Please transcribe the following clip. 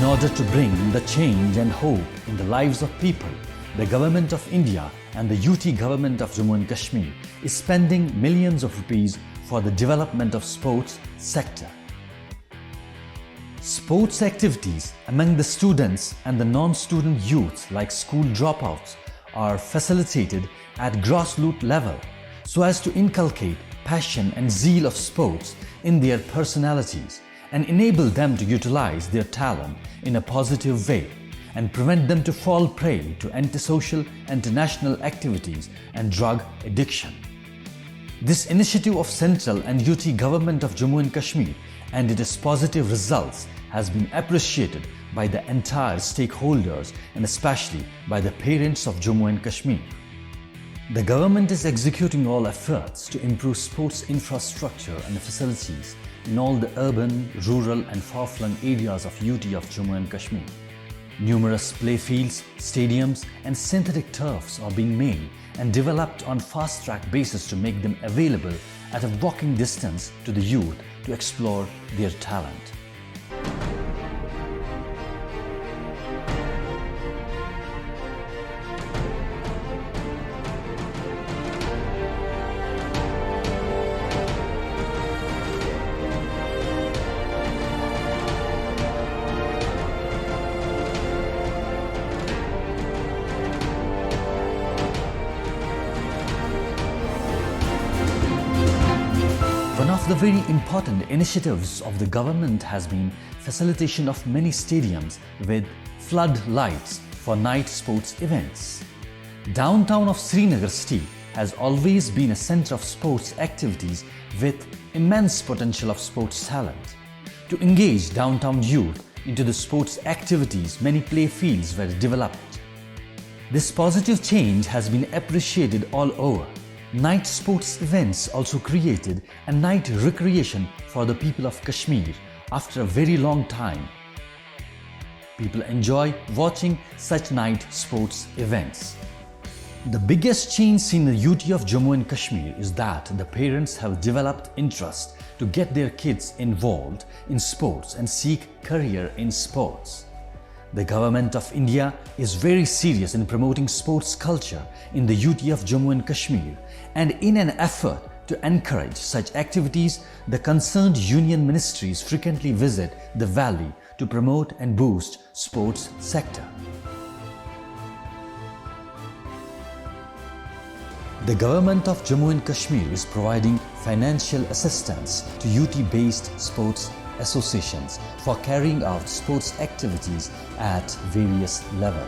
In order to bring the change and hope in the lives of people, the Government of India and the UT Government of Jammu and Kashmir is spending millions of rupees for the development of sports sector. Sports activities among the students and the non-student youths like school dropouts are facilitated at grassroots level so as to inculcate passion and zeal of sports in their personalities and enable them to utilize their talent in a positive way and prevent them to fall prey to antisocial international activities and drug addiction. This initiative of Central and UT Government of Jammu and Kashmir and its positive results has been appreciated by the entire stakeholders and especially by the parents of Jammu and Kashmir. The government is executing all efforts to improve sports infrastructure and facilities in all the urban, rural and far-flung areas of UT of Jammu and Kashmir. Numerous playfields, stadiums and synthetic turfs are being made and developed on fast-track basis to make them available at a walking distance to the youth to explore their talent. One of the very important initiatives of the government has been facilitation of many stadiums with floodlights for night sports events. Downtown of Srinagar city has always been a center of sports activities with immense potential of sports talent. To engage downtown youth into the sports activities, many play fields were developed. This positive change has been appreciated all over. Night sports events also created a night recreation for the people of Kashmir after a very long time. People enjoy watching such night sports events. The biggest change seen in the UT of Jammu and Kashmir is that the parents have developed interest to get their kids involved in sports and seek career in sports. The Government of India is very serious in promoting sports culture in the UT of Jammu and Kashmir, and in an effort to encourage such activities, the concerned union ministries frequently visit the valley to promote and boost sports sector. The Government of Jammu and Kashmir is providing financial assistance to UT-based sports associations for carrying out sports activities at various levels.